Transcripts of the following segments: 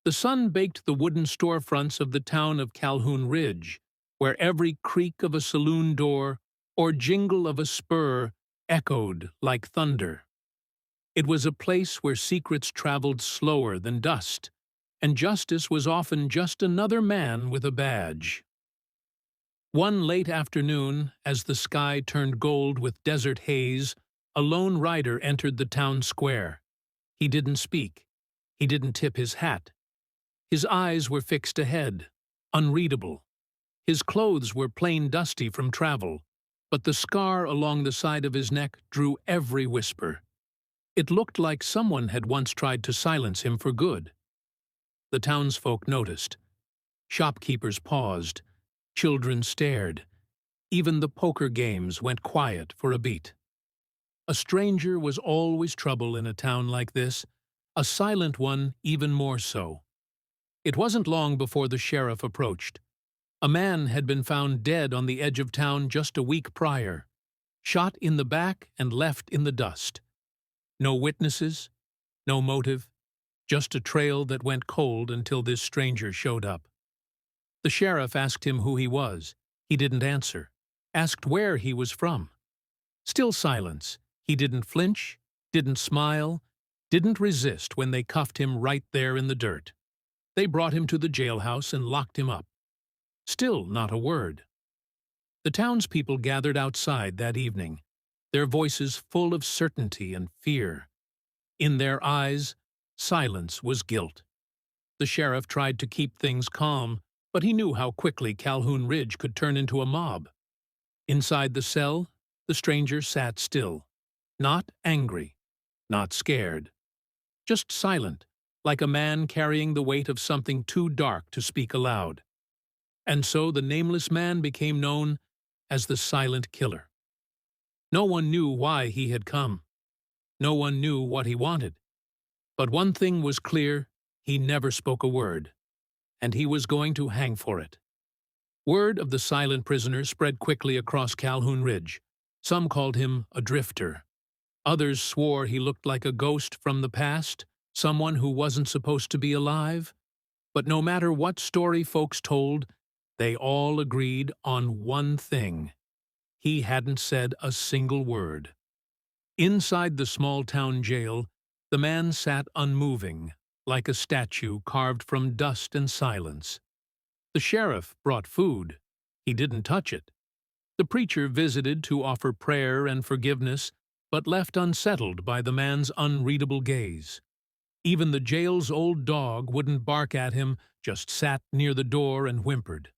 The sun baked the wooden storefronts of the town of Calhoun Ridge, where every creak of a saloon door or jingle of a spur echoed like thunder. It was a place where secrets traveled slower than dust, and justice was often just another man with a badge. One late afternoon, as the sky turned gold with desert haze, a lone rider entered the town square. He didn't speak. He didn't tip his hat. His eyes were fixed ahead, unreadable. His clothes were plain dusty from travel, but the scar along the side of his neck drew every whisper. It looked like someone had once tried to silence him for good. The townsfolk noticed. Shopkeepers paused. Children stared. Even the poker games went quiet for a beat. A stranger was always trouble in a town like this, a silent one even more so. It wasn't long before the sheriff approached. A man had been found dead on the edge of town just a week prior, shot in the back and left in the dust. No witnesses, no motive, just a trail that went cold until this stranger showed up. The sheriff asked him who he was. He didn't answer. Asked where he was from. Still silence. He didn't flinch, didn't smile, didn't resist when they cuffed him right there in the dirt. They brought him to the jailhouse and locked him up. Still not a word. The townspeople gathered outside that evening, their voices full of certainty and fear. In their eyes, silence was guilt. The sheriff tried to keep things calm, but he knew how quickly Calhoun Ridge could turn into a mob. Inside the cell, the stranger sat still, not angry, not scared, just silent, like a man carrying the weight of something too dark to speak aloud. And so the nameless man became known as the Silent Killer. No one knew why he had come. No one knew what he wanted. But one thing was clear: he never spoke a word, and he was going to hang for it. Word of the silent prisoner spread quickly across Calhoun Ridge. Some called him a drifter. Others swore he looked like a ghost from the past, someone who wasn't supposed to be alive. But no matter what story folks told, they all agreed on one thing: he hadn't said a single word. Inside the small-town jail, the man sat unmoving, like a statue carved from dust and silence. The sheriff brought food. He didn't touch it. The preacher visited to offer prayer and forgiveness, but left unsettled by the man's unreadable gaze. Even the jail's old dog wouldn't bark at him, just sat near the door and whimpered.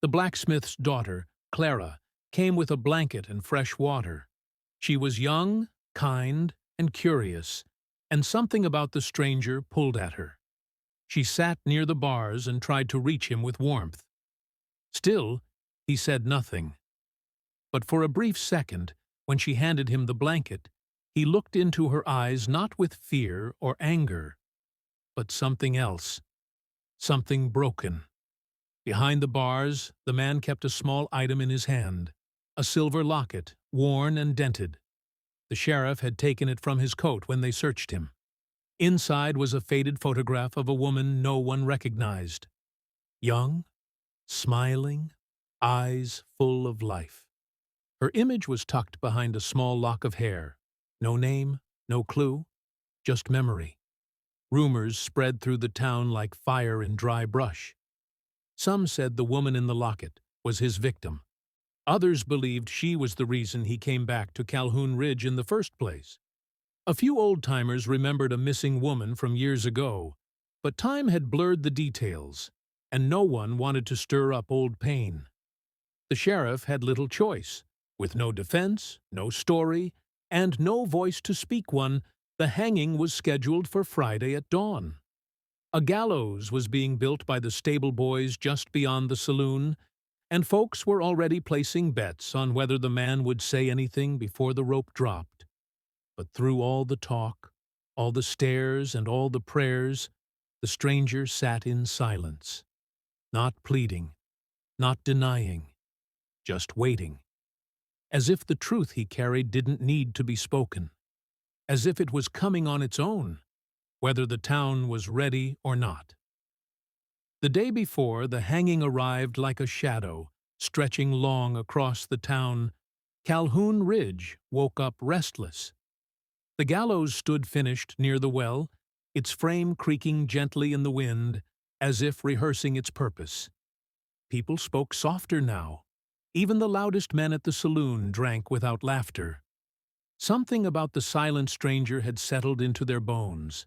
The blacksmith's daughter, Clara, came with a blanket and fresh water. She was young, kind, and curious, and something about the stranger pulled at her. She sat near the bars and tried to reach him with warmth. Still, he said nothing. But for a brief second, when she handed him the blanket, he looked into her eyes not with fear or anger, but something else, something broken. Behind the bars, the man kept a small item in his hand, a silver locket, worn and dented. The sheriff had taken it from his coat when they searched him. Inside was a faded photograph of a woman no one recognized. Young, smiling, eyes full of life. Her image was tucked behind a small lock of hair. No name, no clue, just memory. Rumors spread through the town like fire in dry brush. Some said the woman in the locket was his victim. Others believed she was the reason he came back to Calhoun Ridge in the first place. A few old-timers remembered a missing woman from years ago, but time had blurred the details, and no one wanted to stir up old pain. The sheriff had little choice. With no defense, no story, and no voice to speak one, the hanging was scheduled for Friday at dawn. A gallows was being built by the stable boys just beyond the saloon, and folks were already placing bets on whether the man would say anything before the rope dropped. But through all the talk, all the stares and all the prayers, the stranger sat in silence, not pleading, not denying, just waiting, as if the truth he carried didn't need to be spoken, as if it was coming on its own, whether the town was ready or not. The day before, the hanging arrived like a shadow, stretching long across the town. Calhoun Ridge woke up restless. The gallows stood finished near the well, its frame creaking gently in the wind, as if rehearsing its purpose. People spoke softer now. Even the loudest men at the saloon drank without laughter. Something about the silent stranger had settled into their bones.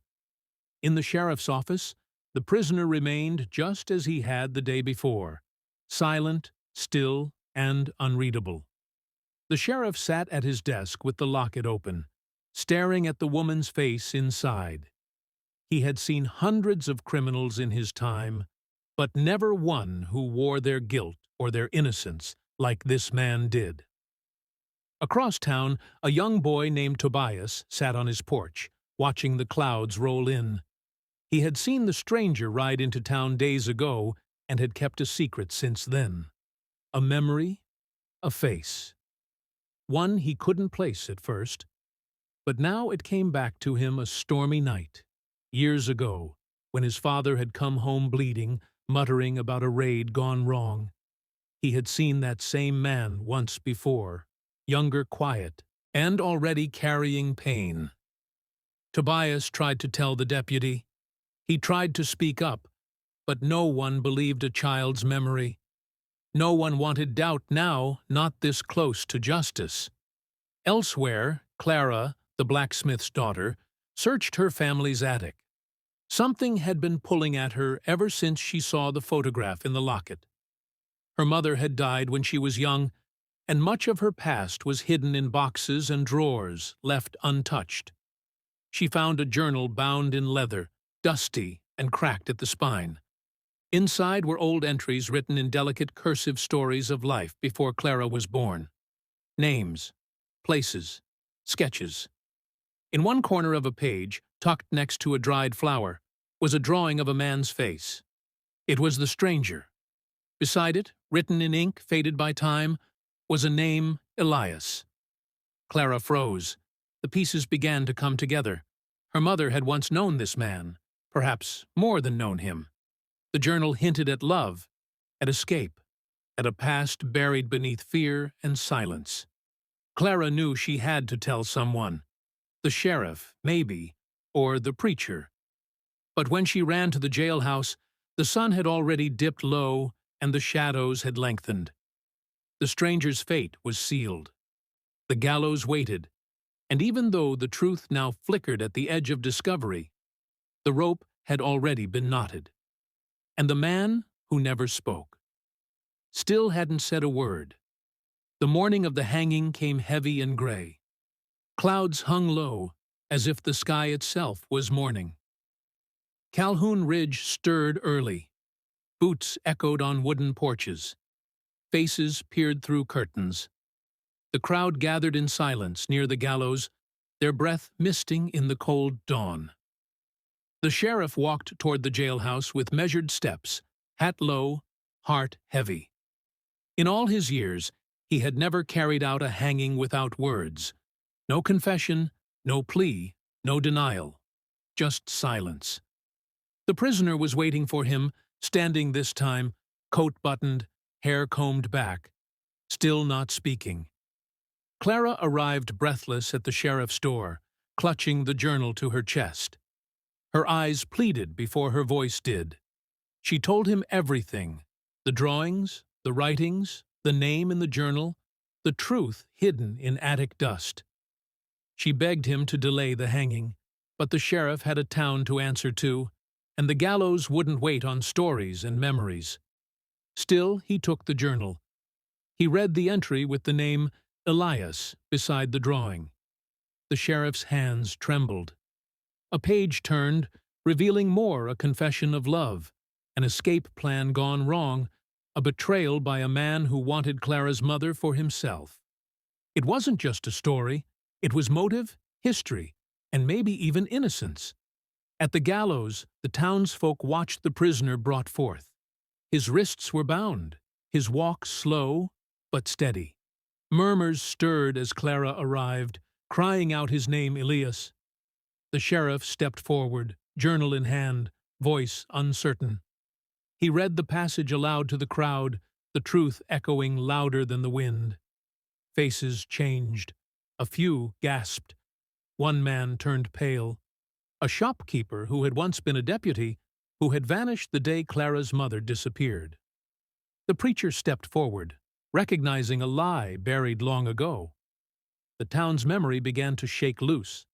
In the sheriff's office, the prisoner remained just as he had the day before, silent, still, and unreadable. The sheriff sat at his desk with the locket open, staring at the woman's face inside. He had seen hundreds of criminals in his time, but never one who wore their guilt or their innocence like this man did. Across town, a young boy named Tobias sat on his porch, watching the clouds roll in. He had seen the stranger ride into town days ago and had kept a secret since then. A memory, a face. One he couldn't place at first, but now it came back to him a stormy night, years ago, when his father had come home bleeding, muttering about a raid gone wrong. He had seen that same man once before, younger, quiet, and already carrying pain. Tobias tried to tell the deputy. He tried to speak up, but no one believed a child's memory. No one wanted doubt now, not this close to justice. Elsewhere, Clara, the blacksmith's daughter, searched her family's attic. Something had been pulling at her ever since she saw the photograph in the locket. Her mother had died when she was young, and much of her past was hidden in boxes and drawers, left untouched. She found a journal bound in leather, dusty and cracked at the spine. Inside were old entries written in delicate cursive stories of life before Clara was born. Names, places, sketches. In one corner of a page, tucked next to a dried flower, was a drawing of a man's face. It was the stranger. Beside it, written in ink faded by time, was a name, Elias. Clara froze. The pieces began to come together. Her mother had once known this man, perhaps more than known him. The journal hinted at love, at escape, at a past buried beneath fear and silence. Clara knew she had to tell someone. The sheriff, maybe, or the preacher. But when she ran to the jailhouse, the sun had already dipped low and the shadows had lengthened. The stranger's fate was sealed. The gallows waited, and even though the truth now flickered at the edge of discovery, the rope had already been knotted. And the man, who never spoke, still hadn't said a word. The morning of the hanging came heavy and gray. Clouds hung low, as if the sky itself was mourning. Calhoun Ridge stirred early. Boots echoed on wooden porches. Faces peered through curtains. The crowd gathered in silence near the gallows, their breath misting in the cold dawn. The sheriff walked toward the jailhouse with measured steps, hat low, heart heavy. In all his years, he had never carried out a hanging without words. No confession, no plea, no denial. Just silence. The prisoner was waiting for him, standing this time, coat buttoned, hair combed back, still not speaking. Clara arrived breathless at the sheriff's door, clutching the journal to her chest. Her eyes pleaded before her voice did. She told him everything, the drawings, the writings, the name in the journal, the truth hidden in attic dust. She begged him to delay the hanging, but the sheriff had a town to answer to, and the gallows wouldn't wait on stories and memories. Still, he took the journal. He read the entry with the name Elias beside the drawing. The sheriff's hands trembled. A page turned, revealing more, a confession of love, an escape plan gone wrong, a betrayal by a man who wanted Clara's mother for himself. It wasn't just a story. It was motive, history, and maybe even innocence. At the gallows, the townsfolk watched the prisoner brought forth. His wrists were bound, his walk slow but steady. Murmurs stirred as Clara arrived, crying out his name, Elias. The sheriff stepped forward, journal in hand, voice uncertain. He read the passage aloud to the crowd, the truth echoing louder than the wind. Faces changed. A few gasped. One man turned pale. A shopkeeper who had once been a deputy, who had vanished the day Clara's mother disappeared. The preacher stepped forward, recognizing a lie buried long ago. The town's memory began to shake loose.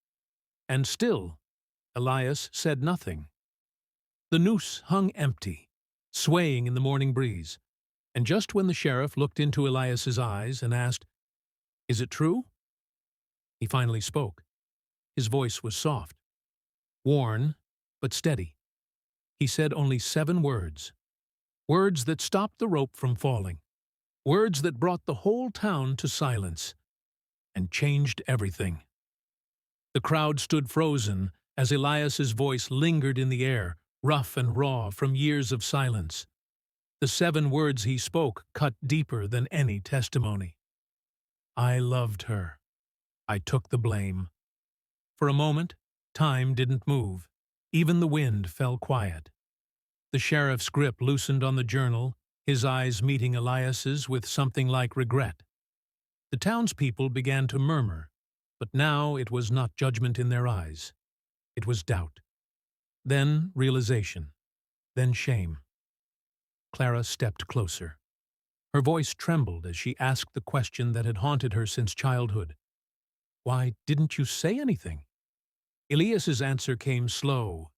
And still, Elias said nothing. The noose hung empty, swaying in the morning breeze, and just when the sheriff looked into Elias's eyes and asked, "Is it true?" he finally spoke. His voice was soft, worn, but steady. He said only 7 words, words that stopped the rope from falling, words that brought the whole town to silence and changed everything. The crowd stood frozen as Elias's voice lingered in the air, rough and raw from years of silence. The 7 words he spoke cut deeper than any testimony. I loved her. I took the blame. For a moment, time didn't move. Even the wind fell quiet. The sheriff's grip loosened on the journal, his eyes meeting Elias's with something like regret. The townspeople began to murmur, but now it was not judgment in their eyes. It was doubt. Then realization. Then shame. Clara stepped closer. Her voice trembled as she asked the question that had haunted her since childhood. Why didn't you say anything? Elias's answer came slow,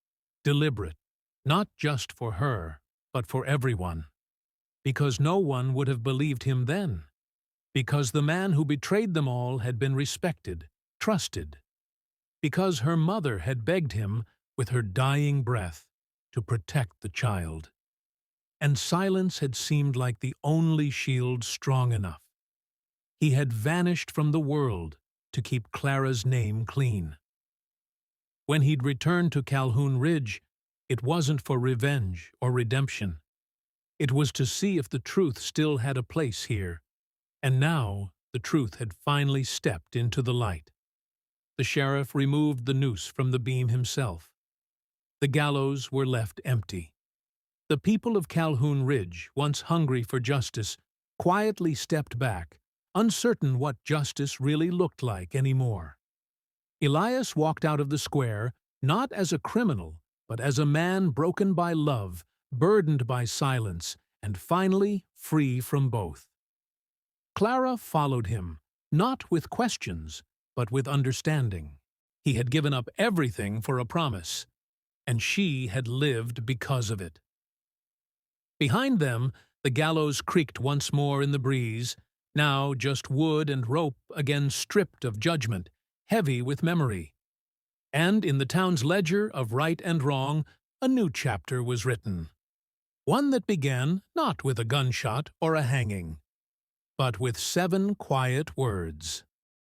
deliberate, not just for her, but for everyone. Because no one would have believed him then. Because the man who betrayed them all had been respected, trusted. Because her mother had begged him, with her dying breath, to protect the child. And silence had seemed like the only shield strong enough. He had vanished from the world to keep Clara's name clean. When he'd returned to Calhoun Ridge, it wasn't for revenge or redemption. It was to see if the truth still had a place here. And now the truth had finally stepped into the light. The sheriff removed the noose from the beam himself. The gallows were left empty. The people of Calhoun Ridge, once hungry for justice, quietly stepped back, uncertain what justice really looked like anymore. Elias walked out of the square, not as a criminal, but as a man broken by love, burdened by silence, and finally free from both. Clara followed him, not with questions, but with understanding. He had given up everything for a promise, and she had lived because of it. Behind them, the gallows creaked once more in the breeze, now just wood and rope again stripped of judgment, heavy with memory. And in the town's ledger of right and wrong, a new chapter was written. One that began not with a gunshot or a hanging, but with 7 quiet words.